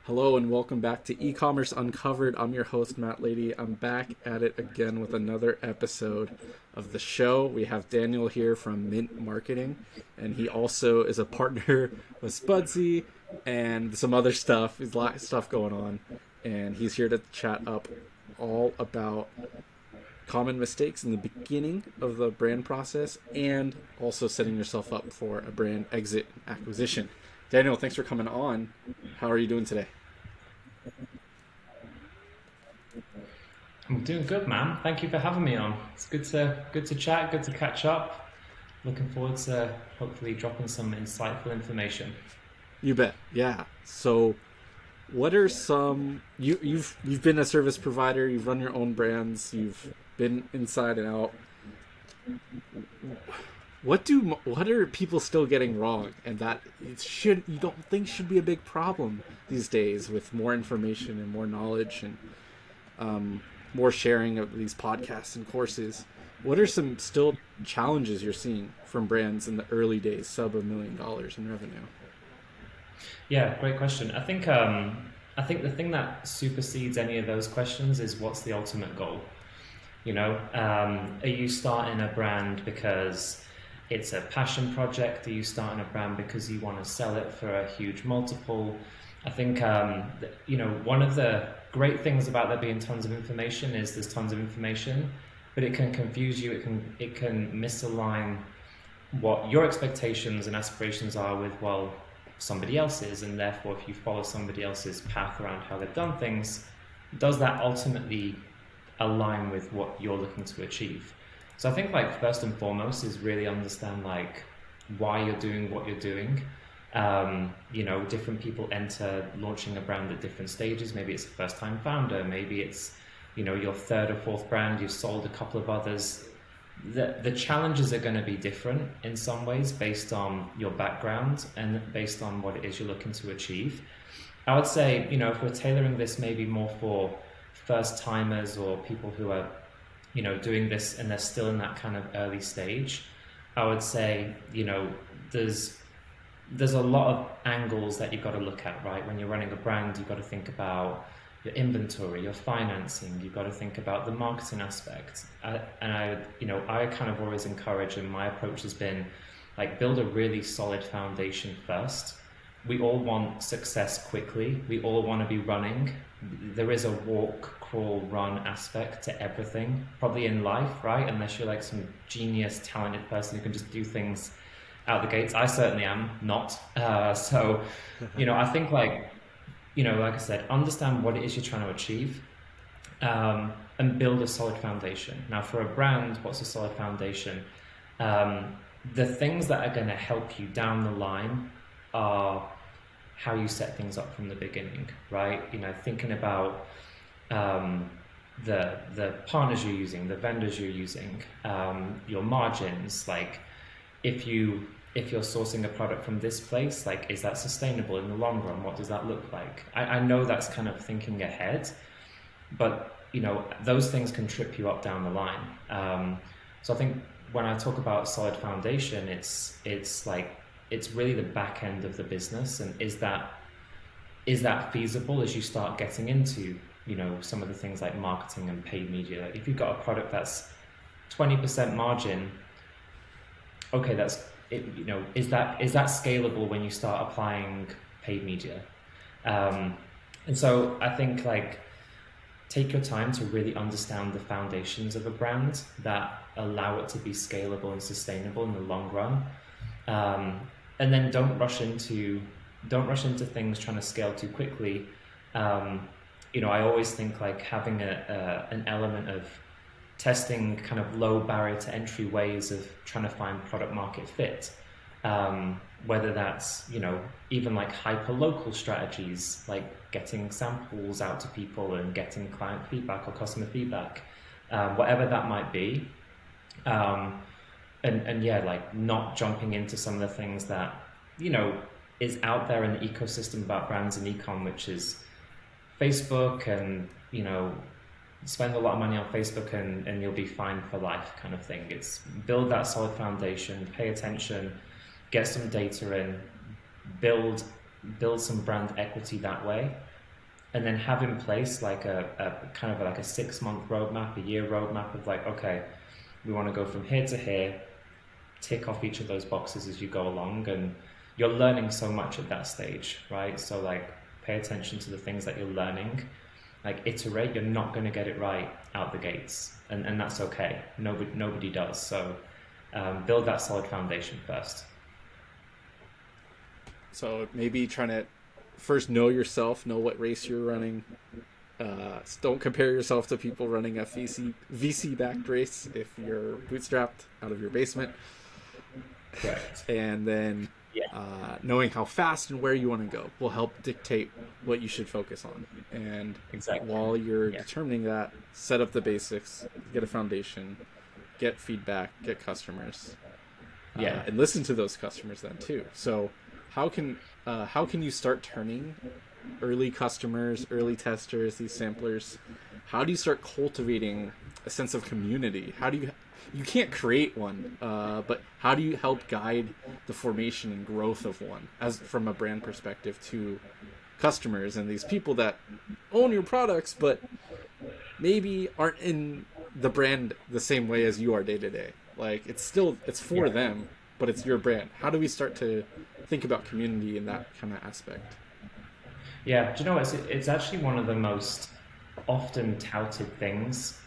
Hello and welcome back to E-commerce Uncovered. I'm your host, Matt Lady. I'm back at it again with another episode of the show. We have Daniel here from Mint Marketing, and he also is a partner with Spudsy and some other stuff. There's a lot of stuff going on, and he's here to chat up all about common mistakes in the beginning of the brand process and also setting yourself up for a brand exit acquisition. Daniel, thanks for coming on. How are you doing today? I'm doing good, man. Thank you for having me on. It's good to chat, good to catch up. Looking forward to hopefully dropping some insightful information. You bet. Yeah. So, what are some you've been a service provider, you've run your own brands, you've been inside and out. What are people still getting wrong, and that it should you don't think should be a big problem these days with more information and more knowledge and more sharing of these podcasts and courses? What are some still challenges you're seeing from brands in the early days, sub $1 million in revenue? Yeah, great question. I think the thing that supersedes any of those questions is what's the ultimate goal? Are you starting a brand because it's a passion project? Are you starting a brand because you want to sell it for a huge multiple? I think, one of the great things about there being tons of information is there's tons of information, but it can confuse you. It can misalign what your expectations and aspirations are with, well, somebody else's. And therefore, if you follow somebody else's path around how they've done things, does that ultimately align with what you're looking to achieve? So I think first and foremost is really understand why you're doing what you're doing. Different people enter launching a brand at different stages. Maybe it's a first time founder, maybe it's your third or fourth brand, you've sold a couple of others. The challenges are going to be different in some ways based on your background and based on what it is you're looking to achieve. I would say, if we're tailoring this maybe more for first timers or people who are doing this and they're still in that kind of early stage, I would say there's a lot of angles that you've got to look at, right? When you're running a brand, you've got to think about your inventory, your financing, you've got to think about the marketing aspect. I kind of always encourage, and my approach has been build a really solid foundation first. We all want success quickly. We all want to be running. There is a walk, crawl, run aspect to everything, probably in life, right? Unless you're some genius, talented person who can just do things out the gates. I certainly am not. I think like I said, understand what it is you're trying to achieve, and build a solid foundation. Now, for a brand, what's a solid foundation? The things that are going to help you down the line are how you set things up from the beginning, right? Thinking about the partners you're using, the vendors you're using, your margins. If you're sourcing a product from this place, is that sustainable in the long run? What does that look like? I know that's kind of thinking ahead, but those things can trip you up down the line. So I think when I talk about solid foundation, it's really the back end of the business, and is that feasible as you start getting into some of the things like marketing and paid media? If you've got a product that's 20% margin, okay, that's it. Is that scalable when you start applying paid media? And so I think take your time to really understand the foundations of a brand that allow it to be scalable and sustainable in the long run. And then don't rush into things trying to scale too quickly. I always think having an element of testing kind of low barrier to entry ways of trying to find product market fit, whether that's even hyper local strategies, like getting samples out to people and getting client feedback or customer feedback, whatever that might be. Not jumping into some of the things that is out there in the ecosystem about brands and ecom, which is Facebook, and spend a lot of money on Facebook and you'll be fine for life kind of thing. It's build that solid foundation, pay attention, get some data in, build some brand equity that way, and then have in place like a kind of like a 6 month roadmap, a year roadmap of like, okay, we want to go from here to here, tick off each of those boxes as you go along. And you're learning so much at that stage, right? So like pay attention to the things that you're learning, like iterate. You're not going to get it right out the gates, and that's okay. Nobody does. So build that solid foundation first. So maybe trying to first know yourself, know what race you're running. Don't compare yourself to people running a VC backed race if you're bootstrapped out of your basement. Correct. And then Yeah. knowing how fast and where you want to go will help dictate what you should focus on. And Exactly. while you're Yeah. determining that, set up the basics, get a foundation, get feedback, get customers, Yeah. and listen to those customers then too. So how can you start turning early customers, early testers, these samplers? How do you start cultivating a sense of community? How do you can't create one, but how do you help guide the formation and growth of one as from a brand perspective to customers and these people that own your products but maybe aren't in the brand the same way as you are day to day? Like it's for Yeah. them, but it's your brand. How do we start to think about community in that kind of aspect? Yeah. Do you know what? It's actually one of the most often touted things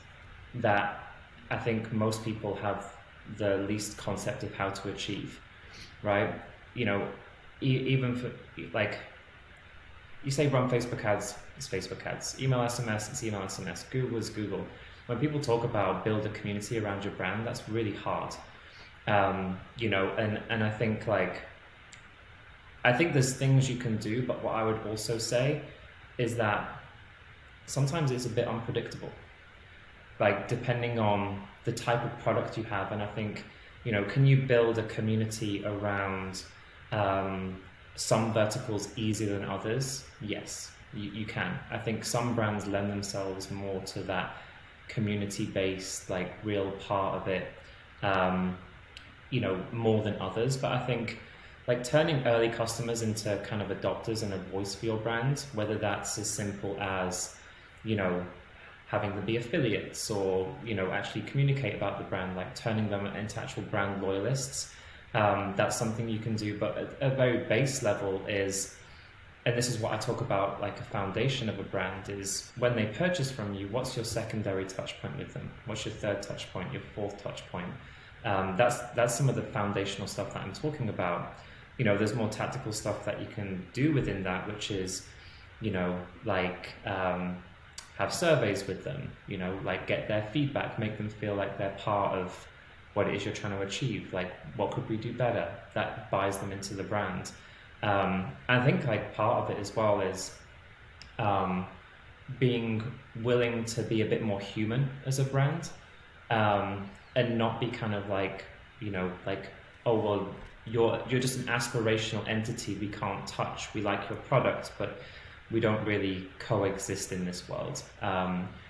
that I think most people have the least concept of how to achieve, right? You know, even for like you say run Facebook ads, it's Facebook ads. Email SMS, it's email SMS. Google is Google. When people talk about build a community around your brand, that's really hard. You know, and I think there's things you can do, but what I would also say is that sometimes it's a bit unpredictable, like depending on the type of product you have. And I think, you know, can you build a community around some verticals easier than others? Yes, you can. I think some brands lend themselves more to that community based, like real part of it, you know, more than others. But I think like turning early customers into kind of adopters and a voice for your brand, whether that's as simple as, you know, having them be affiliates or, you know, actually communicate about the brand, like turning them into actual brand loyalists. That's something you can do. But at a very base level is, and this is what I talk about, like a foundation of a brand is when they purchase from you, what's your secondary touch point with them? What's your third touch point, your fourth touch point? That's some of the foundational stuff that I'm talking about. You know, there's more tactical stuff that you can do within that, which is, you know, like have surveys with them, you know, like get their feedback, make them feel like they're part of what it is you're trying to achieve. Like, what could we do better? That buys them into the brand. I think like part of it as well is being willing to be a bit more human as a brand, and not be kind of like, you know, like, oh well, you're just an aspirational entity we can't touch. We like your product, but we don't really coexist in this world.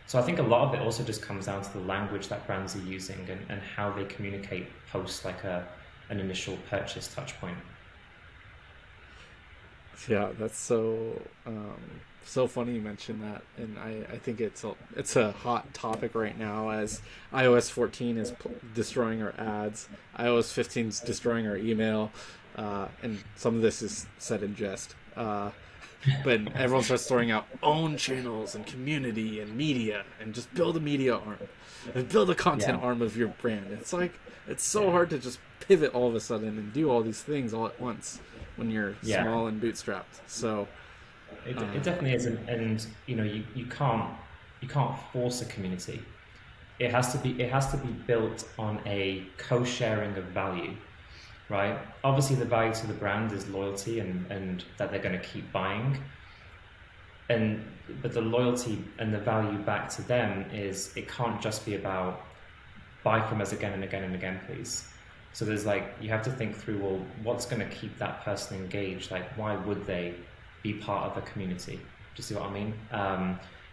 So I think a lot of it also just comes down to the language that brands are using and how they communicate post like an initial purchase touch point. Yeah, that's so funny you mentioned that, and I think it's a hot topic right now as iOS 14 is destroying our ads, iOS 15 is destroying our email, and some of this is said in jest. But everyone starts throwing out own channels and community and media and just build a media arm and build a content Yeah, arm of your brand. It's like it's so yeah, hard to just pivot all of a sudden and do all these things all at once when you're yeah. small and bootstrapped. So It definitely is, and you know, you can't force a community. It has to be built on a co-sharing of value, right? Obviously, the value to the brand is loyalty and that they're going to keep buying, and but the loyalty and the value back to them is it can't just be about buy from us again and again and again, please. So there's like you have to think through, well, what's going to keep that person engaged? Like, why would they be part of a community? Do you see what I mean?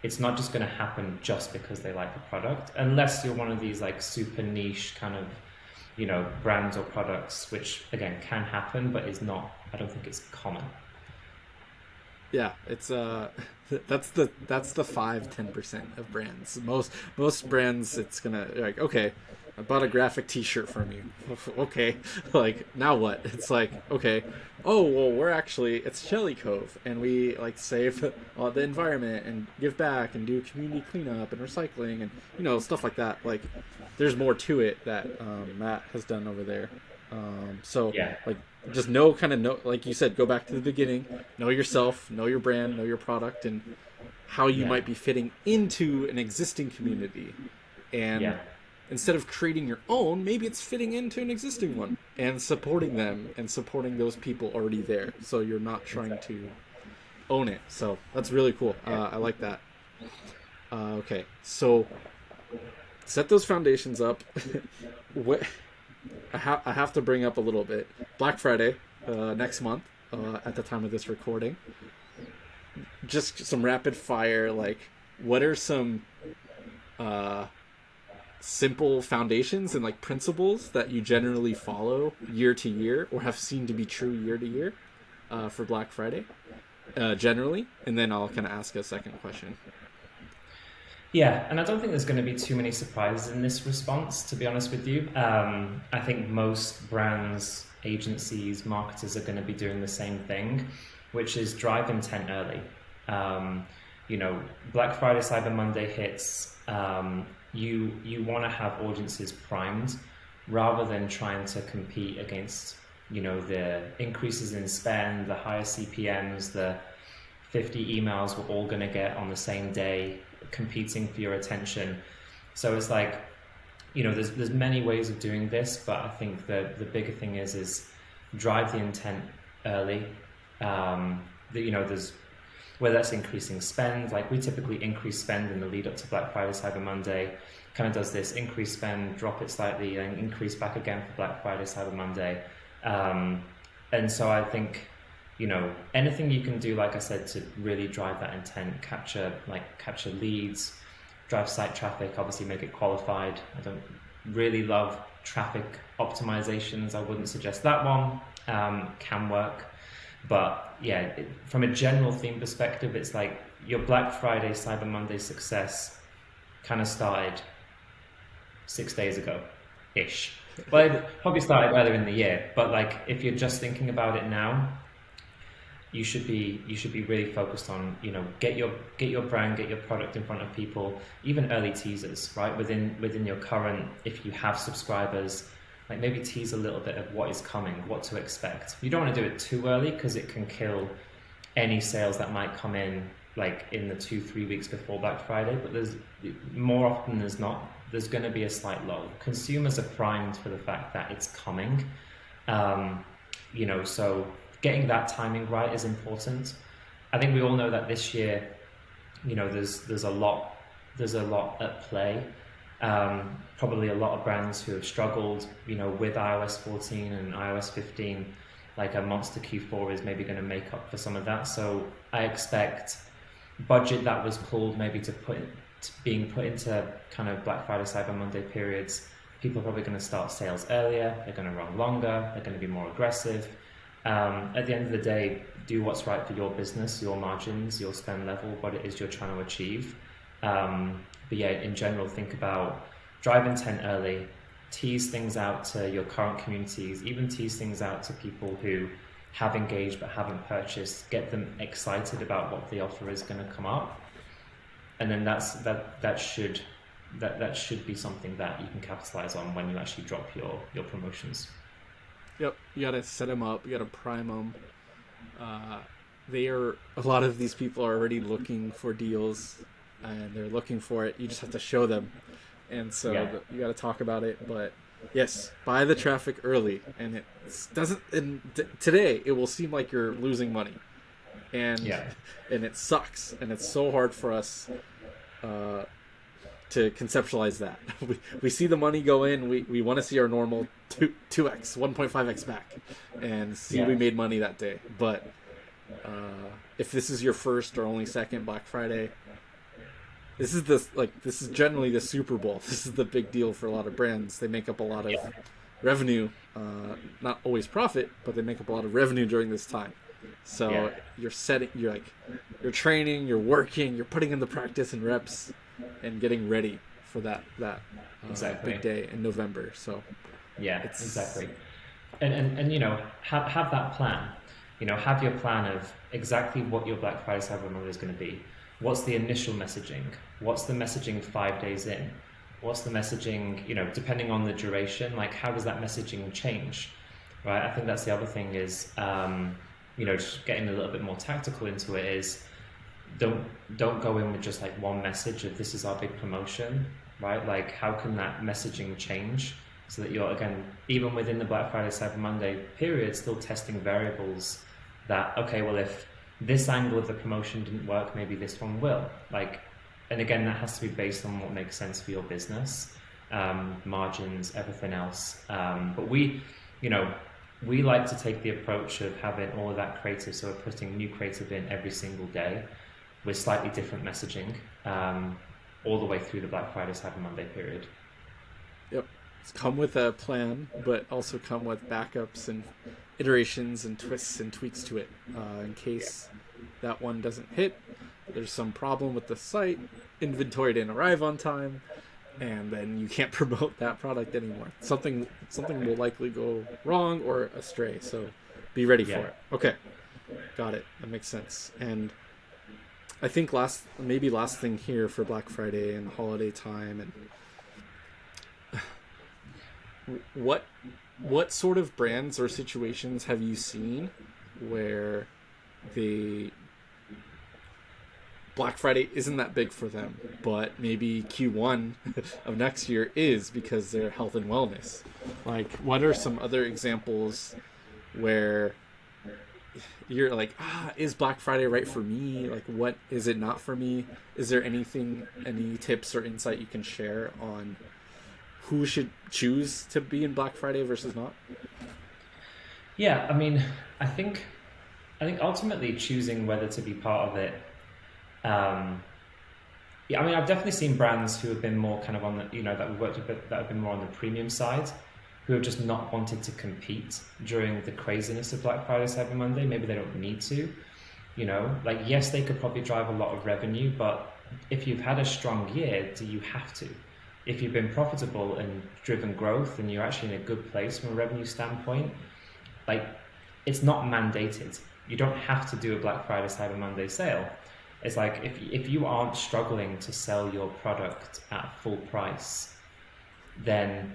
It's not just going to happen just because they like the product, unless you're one of these like super niche kind of, you know, brands or products, which again can happen, but is not. I don't think it's common. Yeah, it's that's the 5-10% of brands. Most brands, it's gonna like, okay, I bought a graphic T-shirt from you. Okay, like now what? It's like, okay, oh well, we're actually, it's Shelly Cove, and we like save the environment and give back and do community cleanup and recycling and stuff like that. Like there's more to it that Matt has done over there. So Yeah, like just know, kind of know, like you said, go back to the beginning, know yourself, know your brand, know your product, and how you yeah, might be fitting into an existing community. And yeah, instead of creating your own, maybe it's fitting into an existing one and supporting them and supporting those people already there. So you're not trying exactly. to own it. So that's really cool. Yeah. I like that. Okay, so set those foundations up. what I have to bring up a little bit. Black Friday next month, at the time of this recording. Just some rapid fire. Like, what are some uh, simple foundations and like principles that you generally follow year to year, or have seen to be true year to year, for Black Friday, generally? And then I'll kind of ask a second question. Yeah, and I don't think there's going to be too many surprises in this response, to be honest with you. I think most brands, agencies, marketers are going to be doing the same thing, which is drive intent early. Um, Black Friday, Cyber Monday hits. You want to have audiences primed rather than trying to compete against, the increases in spend, the higher CPMs, the 50 emails we're all going to get on the same day, competing for your attention. So it's like, there's many ways of doing this, but I think the bigger thing is drive the intent early. There's whether that's increasing spend, like we typically increase spend in the lead up to Black Friday, Cyber Monday, kind of does this increase spend, drop it slightly, and increase back again for Black Friday, Cyber Monday. And so I think, anything you can do, like I said, to really drive that intent, capture leads, drive site traffic, obviously make it qualified. I don't really love traffic optimizations. I wouldn't suggest that one. Can work. But yeah, from a general theme perspective, it's like your Black Friday, Cyber Monday success kind of started 6 days ago ish. Well, it probably started earlier in the year, but like if you're just thinking about it now, you should be really focused on, get your brand, get your product in front of people, even early teasers, right? Within your current, if you have subscribers, like maybe tease a little bit of what is coming, what to expect. You don't want to do it too early because it can kill any sales that might come in like in the 2-3 weeks before Black Friday. But there's more often than not, there's going to be a slight lull. Consumers are primed for the fact that it's coming. So getting that timing right is important. I think we all know that this year, there's a lot at play. Probably a lot of brands who have struggled, with iOS 14 and iOS 15, like a monster Q4 is maybe going to make up for some of that. So I expect budget that was pulled maybe being put into kind of Black Friday, Cyber Monday periods. People are probably going to start sales earlier. They're going to run longer. They're going to be more aggressive. At the end of the day, do what's right for your business, your margins, your spend level, what it is you're trying to achieve. But yeah, in general, think about drive intent early, tease things out to your current communities, even tease things out to people who have engaged but haven't purchased, get them excited about what the offer is going to come up. And then that should be something that you can capitalize on when you actually drop your promotions. Yep, you gotta set them up. You gotta prime them. Uh, a lot of these people are already looking for deals, and they're looking for it. You just have to show them, and so Yeah, you gotta talk about it. But yes, buy the traffic early, and it doesn't. And today, it will seem like you're losing money, and yeah, and it sucks, and it's so hard for us. Uh, to conceptualize that. We see the money go in, we want to see our normal 2x, 1.5x back, and see yeah, we made money that day. But if this is your first or only second Black Friday, this is generally the Super Bowl. This is the big deal for a lot of brands. They make up a lot of yeah, revenue, not always profit, but they make up a lot of revenue during this time. So you're training, you're working, you're putting in the practice and reps, and getting ready for that Exactly. big day in November. So Yeah, it's exactly. And have that plan. Have your plan of exactly what your Black Friday Cyber Monday is going to be. What's the initial messaging? What's the messaging 5 days in? What's the messaging, depending on the duration, like how does that messaging change? Right? I think that's the other thing is, just getting a little bit more tactical into it is don't go in with just like one message of this is our big promotion, right? Like how can that messaging change so that you're, again, even within the Black Friday Cyber Monday period, still testing variables that, okay, well, if this angle of the promotion didn't work, maybe this one will. Like, and again, that has to be based on what makes sense for your business, margins, everything else. But we like to take the approach of having all of that creative, so we're putting new creative in every single day with slightly different messaging, all the way through the Black Friday Cyber Monday period. Yep. It's come with a plan, but also come with backups and iterations and twists and tweaks to it, in case that one doesn't hit. There's some problem with the site, inventory didn't arrive on time, and then you can't promote that product anymore. Something will likely go wrong or astray, so be ready for it. Okay, got it. That makes sense. And I think last thing here for Black Friday and holiday time, and what sort of brands or situations have you seen where the Black Friday isn't that big for them, but maybe Q1 of next year is because they're health and wellness? Like, what are some other examples where you're like, is Black Friday right for me? Like, what is it not for me? Is there any tips or insight you can share on who should choose to be in Black Friday versus not? Yeah, I mean, I think ultimately choosing whether to be part of it. Yeah, I mean, I've definitely seen brands who have been more kind of on the, that we've worked with that have been more on the premium side, who have just not wanted to compete during the craziness of Black Friday, Cyber Monday. Maybe they don't need to, like, yes, they could probably drive a lot of revenue, but if you've had a strong year, do you have to? If you've been profitable and driven growth and you're actually in a good place from a revenue standpoint, like, it's not mandated. You don't have to do a Black Friday, Cyber Monday sale. It's like if you aren't struggling to sell your product at full price, then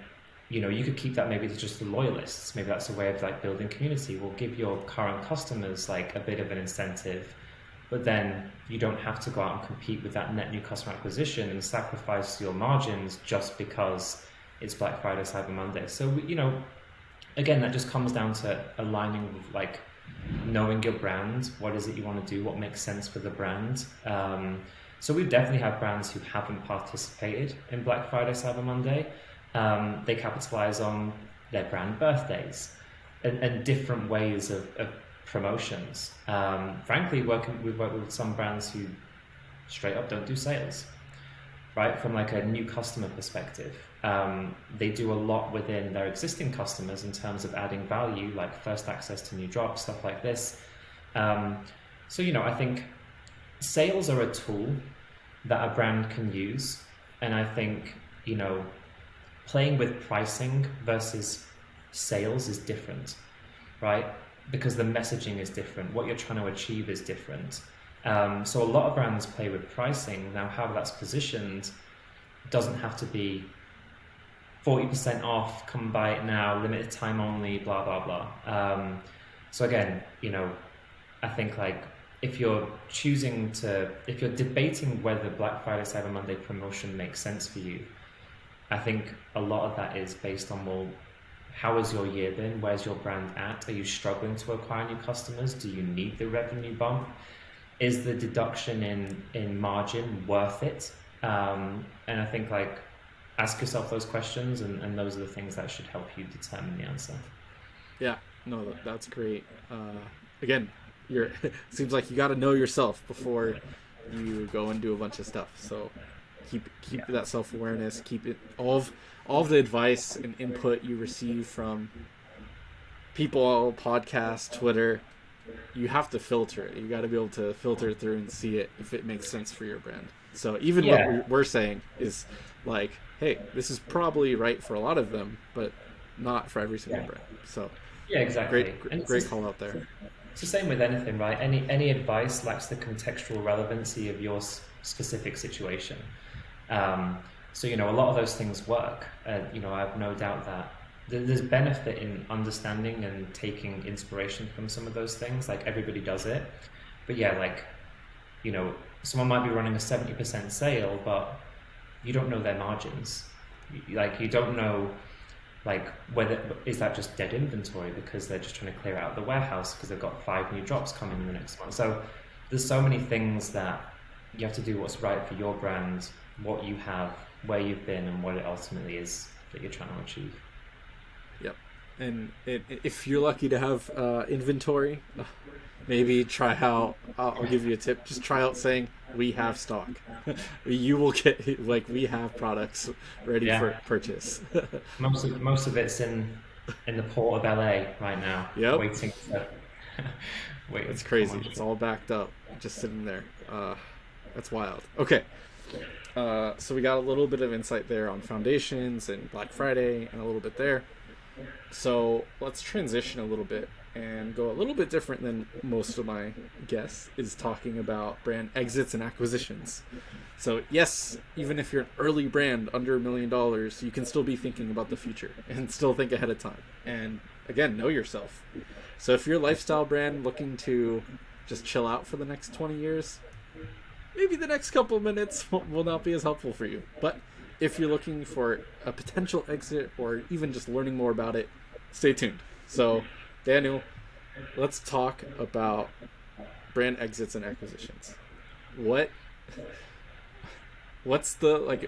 you could keep that maybe to just the loyalists. Maybe that's a way of like building community. We'll give your current customers like a bit of an incentive, but then you don't have to go out and compete with that net new customer acquisition and sacrifice your margins just because it's Black Friday, Cyber Monday. So again, that just comes down to aligning with like knowing your brand. What is it you want to do? What makes sense for the brand? So we definitely have brands who haven't participated in Black Friday, Cyber Monday. They capitalize on their brand birthdays and different ways of promotions. Frankly, we've worked with some brands who straight up don't do sales, right? From like a new customer perspective. They do a lot within their existing customers in terms of adding value, like first access to new drops, stuff like this. So I think sales are a tool that a brand can use. And I think, playing with pricing versus sales is different, right? Because the messaging is different. What you're trying to achieve is different. So a lot of brands play with pricing. Now, how that's positioned doesn't have to be 40% off, come buy it now, limited time only, blah, blah, blah. So again, I think like if you're debating whether Black Friday, Cyber Monday promotion makes sense for you, I think a lot of that is based on, well, how has your year been? Where's your brand at? Are you struggling to acquire new customers? Do you need the revenue bump? Is the deduction in margin worth it? And I think like ask yourself those questions, and those are the things that should help you determine the answer. Yeah, no, that's great. Again, it seems like you got to know yourself before you go and do a bunch of stuff. So keep that self-awareness, keep it all of the advice and input you receive from people, podcasts, Twitter, you have to filter it. You got to be able to filter through and see it if it makes sense for your brand. So even what Yeah, we're saying is like, hey, this is probably right for a lot of them, but not for every single yeah, brand. So yeah, exactly. And great call out there. it's the same with anything, right? Any advice lacks the contextual relevancy of your specific situation. Um, so a lot of those things work. I have no doubt that there's benefit in understanding and taking inspiration from some of those things. Like everybody does it, but yeah, like you know, someone might be running a 70% sale, but you don't know their margins. Like you don't know like whether is that just dead inventory because they're just trying to clear out the warehouse because they've got 5 new drops coming in the next month. So there's so many things that you have to do what's right for your brand, what you have, where you've been, and what it ultimately is that you're trying to achieve. Yep. And if you're lucky to have inventory, maybe try out. I'll give you a tip. Just try out saying we have stock. You will get like we have products ready for Yeah, purchase. most of it's in the port of LA right now, Yep. waiting to waiting It's to come crazy. on It's ship. all backed up, just sitting there. That's wild. Okay. So we got a little bit of insight there on foundations and Black Friday and a little bit there. So let's transition a little bit and go a little bit different than most of my guests is talking about brand exits and acquisitions. So yes, even if you're an early brand under $1 million, you can still be thinking about the future and still think ahead of time. And again, know yourself. So if you're a lifestyle brand looking to just chill out for the next 20 years, maybe the next couple of minutes will not be as helpful for you. But if you're looking for a potential exit or even just learning more about it, stay tuned. So, Daniel, let's talk about brand exits and acquisitions. What what's the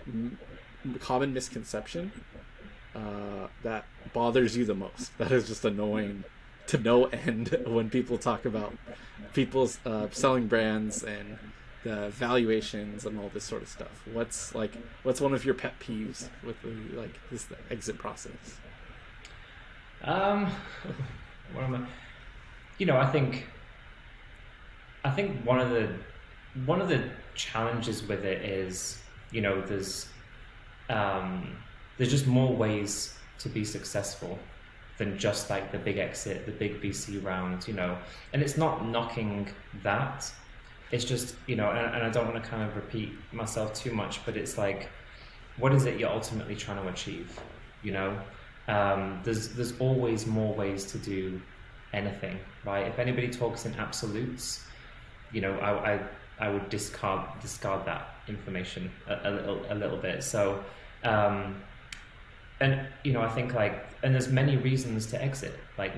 common misconception that bothers you the most? That is just annoying to no end when people talk about people's selling brands and the valuations and all this sort of stuff. What's one of your pet peeves with this exit process? Um, what am I? I think one of the challenges with it is there's just more ways to be successful than just like the big exit, the big VC round, and it's not knocking that. It's just, and I don't want to kind of repeat myself too much, but it's like, what is it you're ultimately trying to achieve? You know, there's always more ways to do anything, right? If anybody talks in absolutes, I would discard that information a little bit. So, and I think and there's many reasons to exit. Like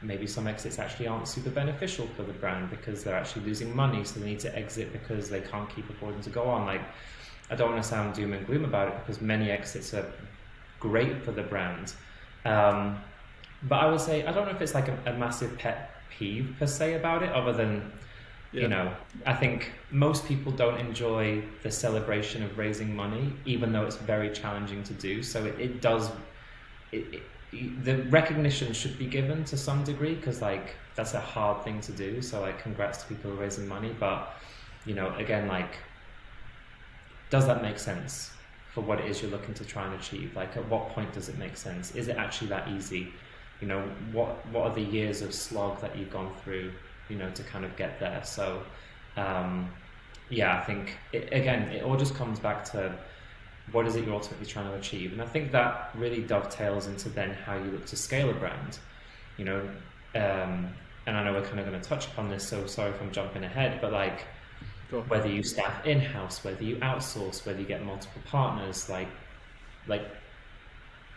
maybe some exits actually aren't super beneficial for the brand because they're actually losing money, so they need to exit because they can't keep affording to go on. Like I don't want to sound doom and gloom about it because many exits are great for the brand. But I would say I don't know if it's like a massive pet peeve per se about it, other than Yeah. I think most people don't enjoy the celebration of raising money, even though it's very challenging to do. So it does. The recognition should be given to some degree because that's a hard thing to do. So congrats to people who are raising money, but again, does that make sense for what it is you're looking to try and achieve? Like at what point does it make sense? Is it actually that easy? What are the years of slog that you've gone through to kind of get there? So I think it all just comes back to what is it you're ultimately trying to achieve, and I think that really dovetails into then how you look to scale a brand. And I know we're kind of going to touch upon this, so sorry if I'm jumping ahead, but Go ahead. whether you staff in-house, whether you outsource, whether you get multiple partners,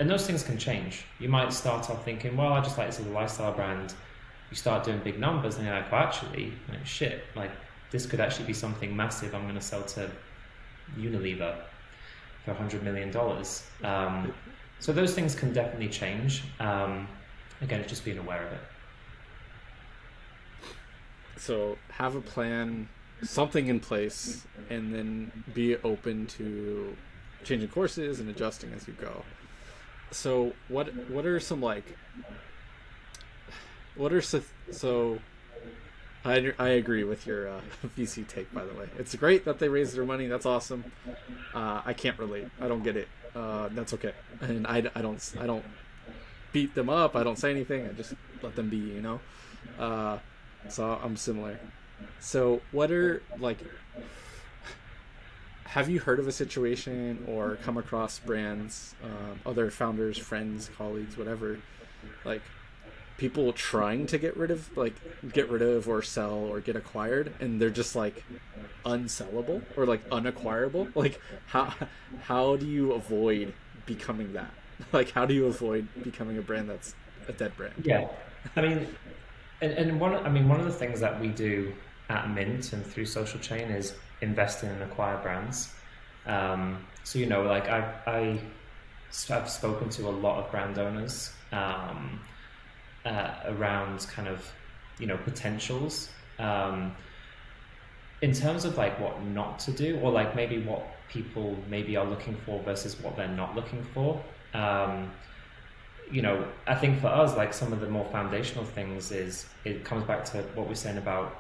and those things can change. You might start off thinking, well, I just like this as a lifestyle brand. You start doing big numbers and you're like, well, actually, shit, this could actually be something massive. I'm going to sell to Unilever for $100 million. So those things can definitely change. Again, it's just being aware of it. So have a plan, something in place, and then be open to changing courses and adjusting as you go. So what are some what are so I agree with your VC take. By the way, it's great that they raised their money. That's awesome. I can't relate. I don't get it. That's okay. And I don't beat them up. I don't say anything. I just let them be. So I'm similar. So what are like? Have you heard of a situation or come across brands, other founders, friends, colleagues, whatever, like people trying to get rid of or sell or get acquired, and they're just like unsellable or like unacquirable? Like how do you avoid becoming that? Like how do you avoid becoming a brand that's a dead brand? Yeah, I mean, one of the things that we do at Mint and through Social Chain is invest in and acquire brands. So like I've spoken to a lot of brand owners around kind of potentials in terms of like what not to do, or like maybe what people maybe are looking for versus what they're not looking for. I think for us, like some of the more foundational things is it comes back to what we're saying about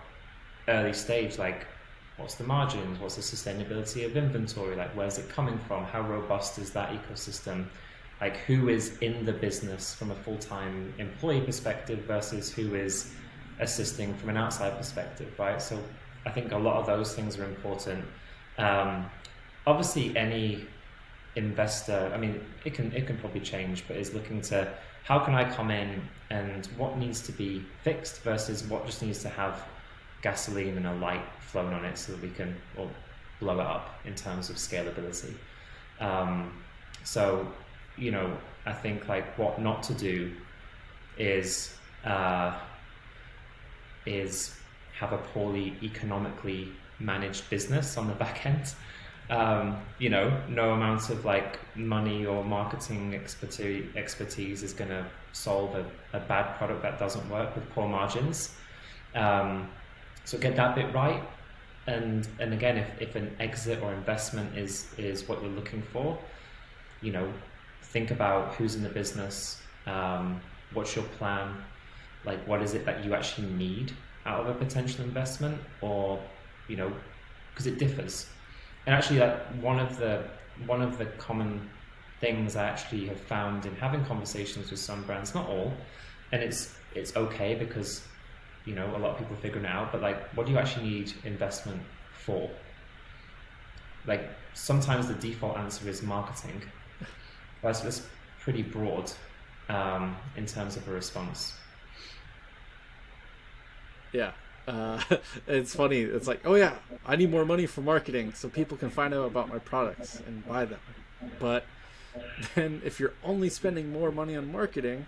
early stage, like what's the margins, what's the sustainability of inventory, like where's it coming from, how robust is that ecosystem, like who is in the business from a full-time employee perspective versus who is assisting from an outside perspective, right? So I think a lot of those things are important. Obviously any investor, I mean, it can probably change, but is looking to how can I come in and what needs to be fixed versus what just needs to have gasoline and a light flown on it so that we can or blow it up in terms of scalability. So I think like what not to do is have a poorly economically managed business on the back end. No amount of like money or marketing expertise is going to solve a bad product that doesn't work with poor margins. So get that bit right, and again, if an exit or investment is what you're looking for, think about who's in the business, what's your plan, like what is it that you actually need out of a potential investment, or because it differs. And actually, like one of the common things I actually have found in having conversations with some brands, not all, and it's okay because a lot of people are figuring it out, but like what do you actually need investment for? Like sometimes the default answer is marketing. That's pretty broad in terms of a response. Yeah. It's funny. It's like, oh yeah, I need more money for marketing so people can find out about my products and buy them. But then if you're only spending more money on marketing,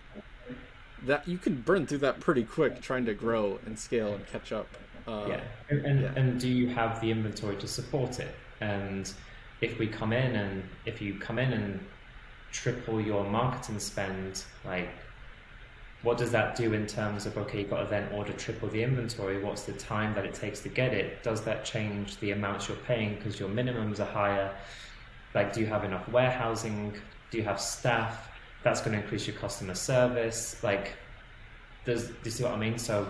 that you can burn through that pretty quick trying to grow and scale and catch up. And do you have the inventory to support it? And if you come in and triple your marketing spend, like what does that do in terms of, okay, you've got to then order triple the inventory, what's the time that it takes to get it? Does that change the amounts you're paying because your minimums are higher? Like, do you have enough warehousing? Do you have staff? That's going to increase your customer service. Like, do you see what I mean? So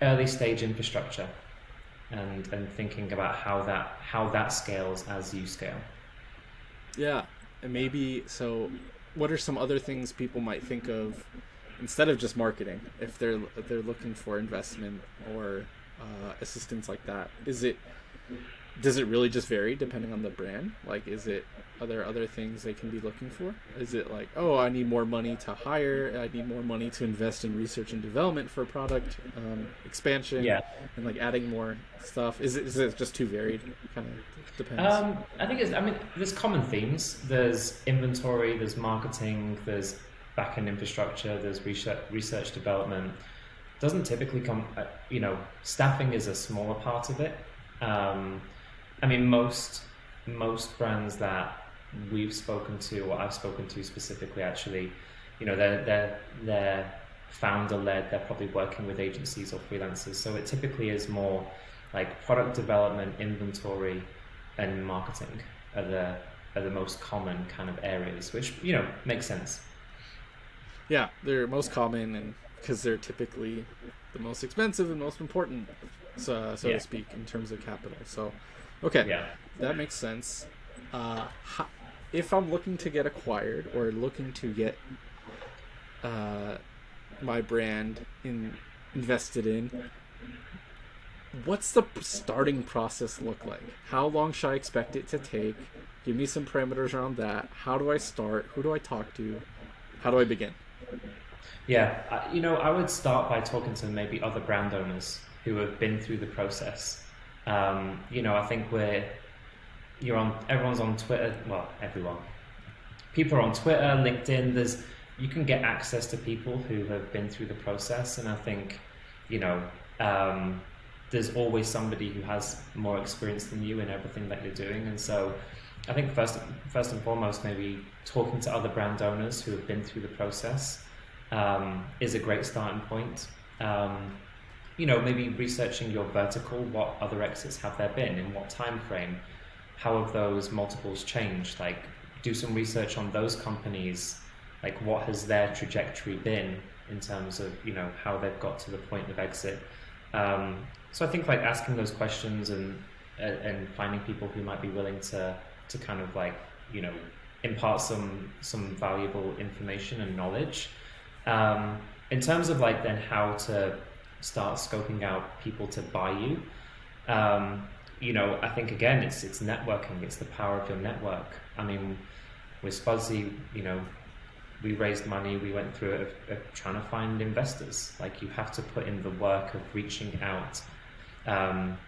early stage infrastructure and thinking about how that scales as you scale. Yeah. And maybe, so what are some other things people might think of instead of just marketing if they're looking for investment or assistance like that? Does it really just vary depending on the brand? Like, are there other things they can be looking for? Is it like, oh, I need more money to hire, I need more money to invest in research and development for product expansion, and like adding more stuff? Is it just too varied? Kind of depends. I think there's common themes. There's inventory, there's marketing, there's back-end infrastructure, there's research development. Doesn't typically come, staffing is a smaller part of it. Most brands that we've spoken to, or I've spoken to specifically, actually, they're founder-led. They're probably working with agencies or freelancers. So it typically is more like product development, inventory, and marketing are the most common kind of areas, which makes sense. Yeah, they're most common and because they're typically the most expensive and most important, so to speak, in terms of capital. So, okay, that makes sense. If I'm looking to get acquired or looking to get my brand invested in, what's the starting process look like? How long should I expect it to take? Give me some parameters around that. How do I start? Who do I talk to? How do I begin? Yeah, I would start by talking to maybe other brand owners who have been through the process. I think everyone's on Twitter. Well, everyone. People are on Twitter, LinkedIn. You can get access to people who have been through the process, and I think, there's always somebody who has more experience than you in everything that you're doing. And so I think first and foremost, maybe talking to other brand owners who have been through the process is a great starting point. Maybe researching your vertical, what other exits have there been, in what time frame, how have those multiples changed, like do some research on those companies, like what has their trajectory been in terms of how they've got to the point of exit. So I think like asking those questions and finding people who might be willing to kind of like impart some valuable information and knowledge. In terms of like then how to start scoping out people to buy you, I think again it's networking. It's the power of your network. I mean, with Spuzzy, we raised money, we went through it of trying to find investors. Like you have to put in the work of reaching out,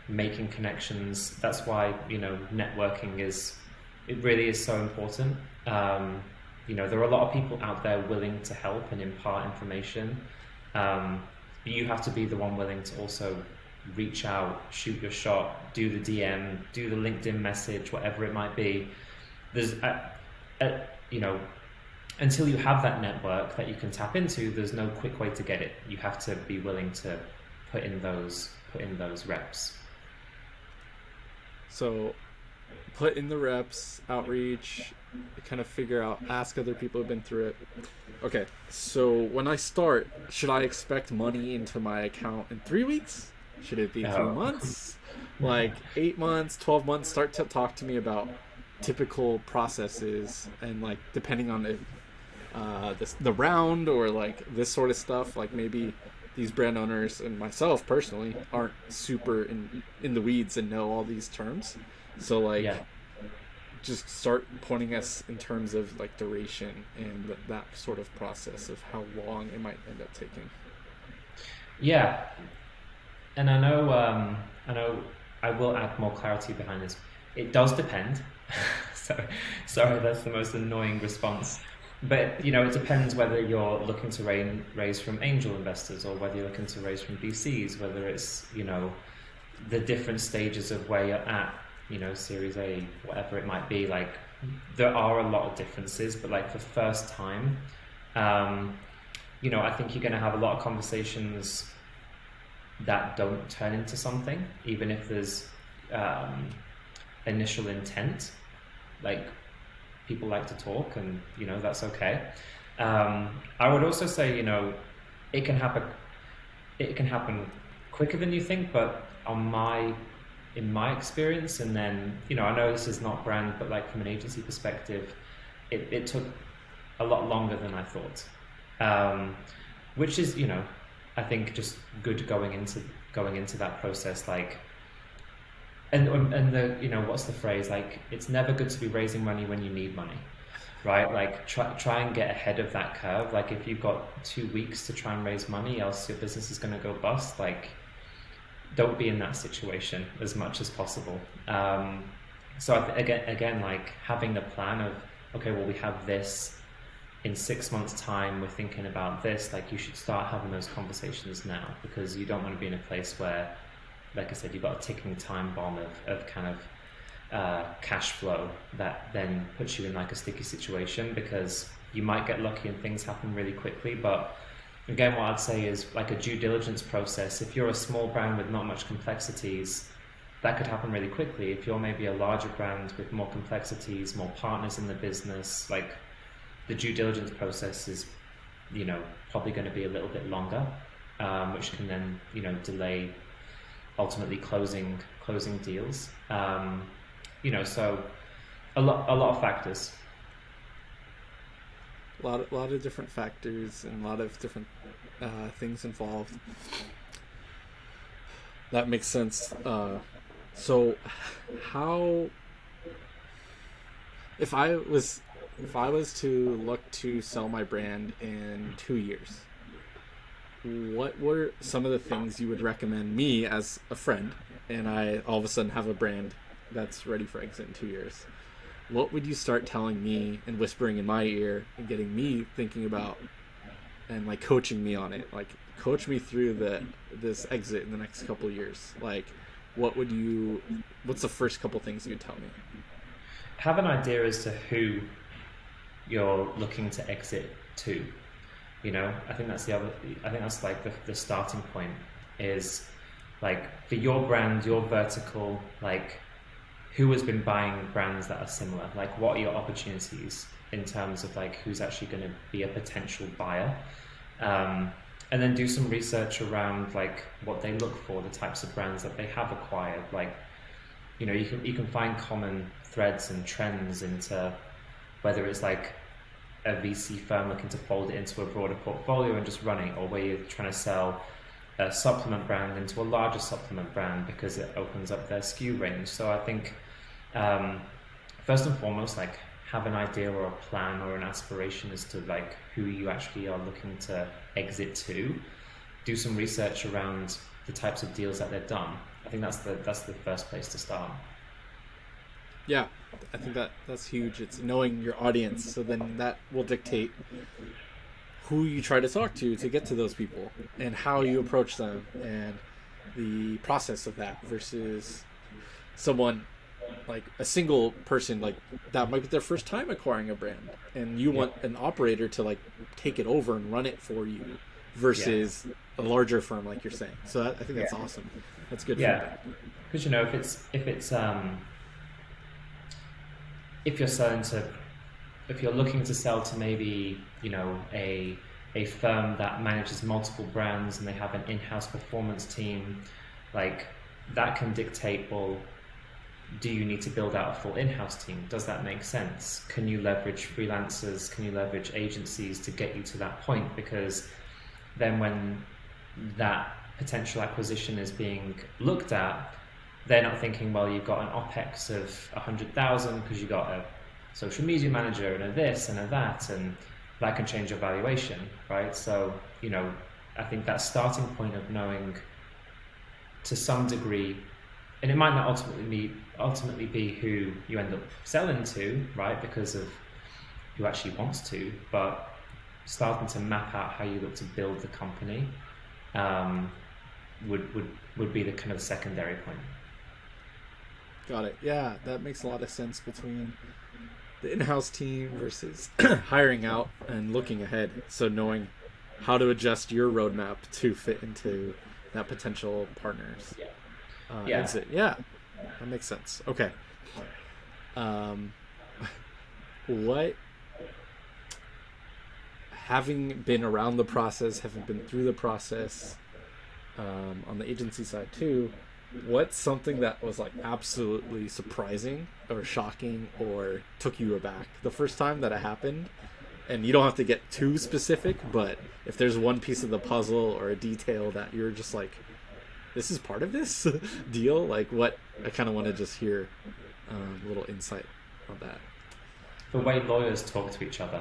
making connections. That's why networking really is so important. There are a lot of people out there willing to help and impart information. But you have to be the one willing to also reach out, shoot your shot, do the DM, do the LinkedIn message, whatever it might be. There's, until you have that network that you can tap into, there's no quick way to get it. You have to be willing to put in those reps. So put in the reps, outreach, kind of figure out, ask other people who've been through it. Okay, so when I start, should I expect money into my account in 3 weeks? Should it be 3 months? Like 8 months, 12 months? Start to talk to me about typical processes, and like depending on the round or like this sort of stuff, like maybe these brand owners and myself personally aren't super in the weeds and know all these terms. So like just start pointing us in terms of like duration and that sort of process of how long it might end up taking. Yeah, and I know I will add more clarity behind this. It does depend. So sorry, that's the most annoying response. But it depends whether you're looking to raise from angel investors or whether you're looking to raise from VCs, whether it's the different stages of where you're at, Series A, whatever it might be. Like there are a lot of differences, but like for first time, I think you're going to have a lot of conversations that don't turn into something, even if there's initial intent. Like people like to talk, and that's okay. I would also say it can happen quicker than you think, but in my experience, and then I know this is not brand, but like from an agency perspective, it took a lot longer than I thought, which is I think just good going into that process. Like and the what's the phrase, like it's never good to be raising money when you need money, right? Like try and get ahead of that curve. Like if you've got 2 weeks to try and raise money, else your business is going to go bust. Like don't be in that situation as much as possible. So again, like having a plan of, okay, well, we have this in 6 months' time, we're thinking about this. Like you should start having those conversations now, because you don't want to be in a place where, like I said, you've got a ticking time bomb of kind of cash flow that then puts you in like a sticky situation, because you might get lucky and things happen really quickly. But again, what I'd say is like a due diligence process. If you're a small brand with not much complexities, that could happen really quickly. If you're maybe a larger brand with more complexities, more partners in the business, like the due diligence process is probably going to be a little bit longer, which can then delay ultimately closing deals. So a lot of factors. A lot of different factors and a lot of different things involved. That makes sense. So, how if I was to look to sell my brand in 2 years, what were some of the things you would recommend me as a friend, and I all of a sudden have a brand that's ready for exit in 2 years? What would you start telling me and whispering in my ear and getting me thinking about and like coaching me on it? Like coach me through this exit in the next couple of years. Like what's the first couple things you'd tell me? Have an idea as to who you're looking to exit to. I think that's like the starting point is like for your brand, your vertical, like who has been buying brands that are similar? Like what are your opportunities in terms of like who's actually going to be a potential buyer? And then do some research around like what they look for, the types of brands that they have acquired. Like, you can find common threads and trends into whether it's like a VC firm looking to fold it into a broader portfolio and just running, or where you're trying to sell a supplement brand into a larger supplement brand because it opens up their SKU range. So I think first and foremost, like have an idea or a plan or an aspiration as to like who you actually are looking to exit to. Do some research around the types of deals that they've done. I think that's the first place to start. Yeah, I think that's huge. It's knowing your audience, so then that will dictate who you try to talk to get to those people and how you approach them and the process of that versus someone like a single person like that might be their first time acquiring a brand and you want an operator to like take it over and run it for you versus a larger firm like you're saying. So I think that's awesome. That's good feedback. Because if you're looking to sell to maybe a firm that manages multiple brands and they have an in-house performance team, like that can dictate, well, do you need to build out a full in-house team? Does that make sense? Can you leverage freelancers? Can you leverage agencies to get you to that point? Because then when that potential acquisition is being looked at, they're not thinking, well, you've got an OPEX of 100,000 because you've got a social media manager and a this and a that, and that can change your valuation, right? So, I think that starting point of knowing to some degree, and it might not ultimately be who you end up selling to, right? Because of who actually wants to, but starting to map out how you look to build the company would be the kind of secondary point. Got it. Yeah, that makes a lot of sense between the in-house team versus hiring out and looking ahead. So knowing how to adjust your roadmap to fit into that potential partner's exit. Yeah, that makes sense. Okay. What, having been around the process, having been through the process on the agency side too, what's something that was like absolutely surprising or shocking or took you aback the first time that it happened? And you don't have to get too specific, but if there's one piece of the puzzle or a detail that you're just like, this is part of this deal, like what, I kind of want to just hear a little insight on that. The way lawyers talk to each other.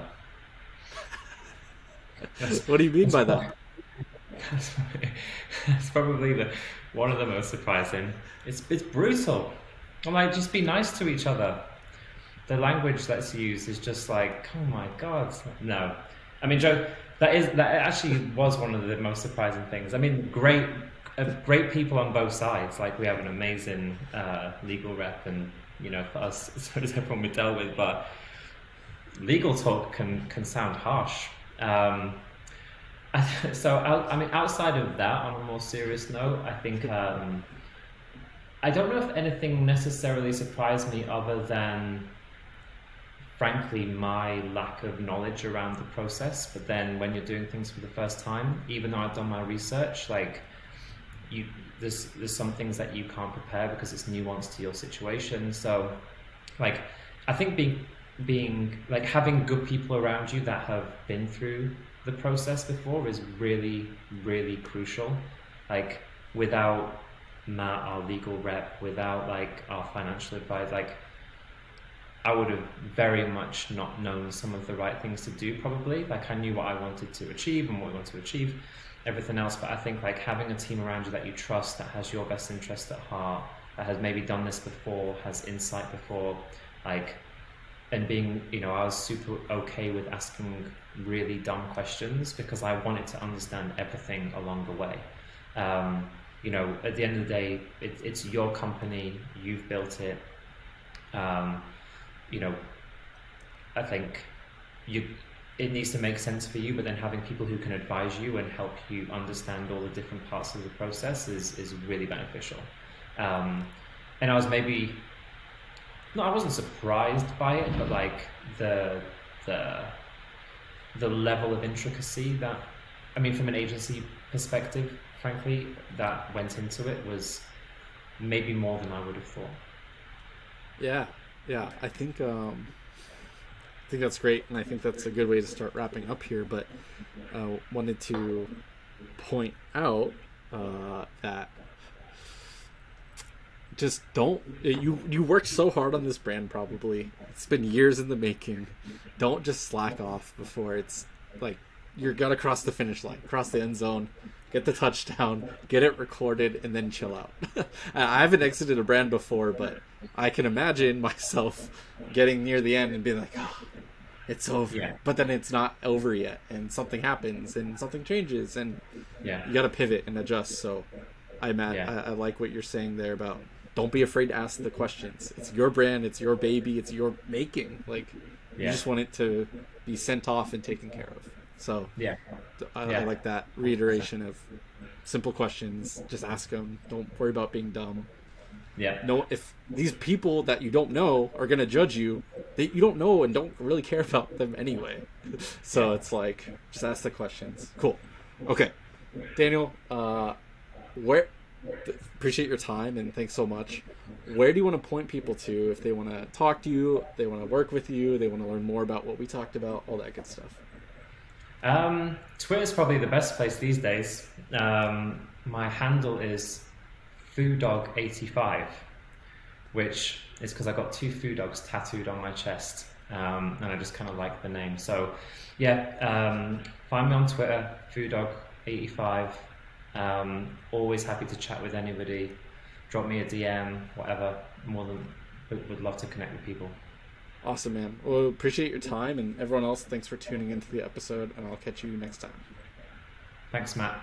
What do you mean by that? That's probably one of the most surprising. It's brutal. I'm like, just be nice to each other. The language that's used is just like, oh my god, no. I mean, Joe, that actually was one of the most surprising things. I mean, great people on both sides. Like we have an amazing legal rep, and for us, so does everyone we dealt with. But legal talk can sound harsh. So I mean, outside of that, on a more serious note, I think I don't know if anything necessarily surprised me other than frankly my lack of knowledge around the process. But then when you're doing things for the first time, even though I've done my research, like you, there's some things that you can't prepare because it's nuanced to your situation. So like I think being like having good people around you that have been through the process before is really, really crucial. Like without Matt, our legal rep, without like our financial advisor, like I would have very much not known some of the right things to do probably. Like I knew what I wanted to achieve and what I wanted to achieve, everything else. But I think like having a team around you that you trust, that has your best interest at heart, that has maybe done this before, has insight before, like, and being, you know, I was super okay with asking really dumb questions because I wanted to understand everything along the way. You know, at the end of the day, it's your company, you've built it. You know, I think it needs to make sense for you, but then having people who can advise you and help you understand all the different parts of the process is really beneficial. And I was maybe, no, I wasn't surprised by it, but like the level of intricacy that, I mean, from an agency perspective, frankly, that went into it was maybe more than I would have thought. Yeah, I think that's great, and I think that's a good way to start wrapping up here. But wanted to point out that just don't you worked so hard on this brand. Probably it's been years in the making. Don't just slack off before it's like you're gonna cross the finish line, cross the end zone, get the touchdown, get it recorded, and then chill out. I haven't exited a brand before, but I can imagine myself getting near the end and being like, oh, it's over. Yeah. But then it's not over yet, and something happens, and something changes, and Yeah. you got to pivot and adjust. So I like what you're saying there about don't be afraid to ask the questions. It's your brand, it's your baby, it's your making. Like, you just want it to be sent off and taken care of. So I like that reiteration of simple questions. Just ask them. Don't worry about being dumb. Yeah. No, if these people that you don't know are going to judge you, that you don't know and don't really care about them anyway. So it's like, just ask the questions. Cool. Okay. Daniel, appreciate your time and thanks so much. Where do you want to point people to if they want to talk to you, they want to work with you, they want to learn more about what we talked about, all that good stuff? Twitter's probably the best place these days. My handle is foodog85, which is because I got two food dogs tattooed on my chest, and I just kind of like the name. So find me on Twitter, foodog85. Always happy to chat with anybody. Drop me a DM, whatever. Would love to connect with people. Awesome, man. Well, appreciate your time, and everyone else, thanks for tuning into the episode, and I'll catch you next time. Thanks, Matt.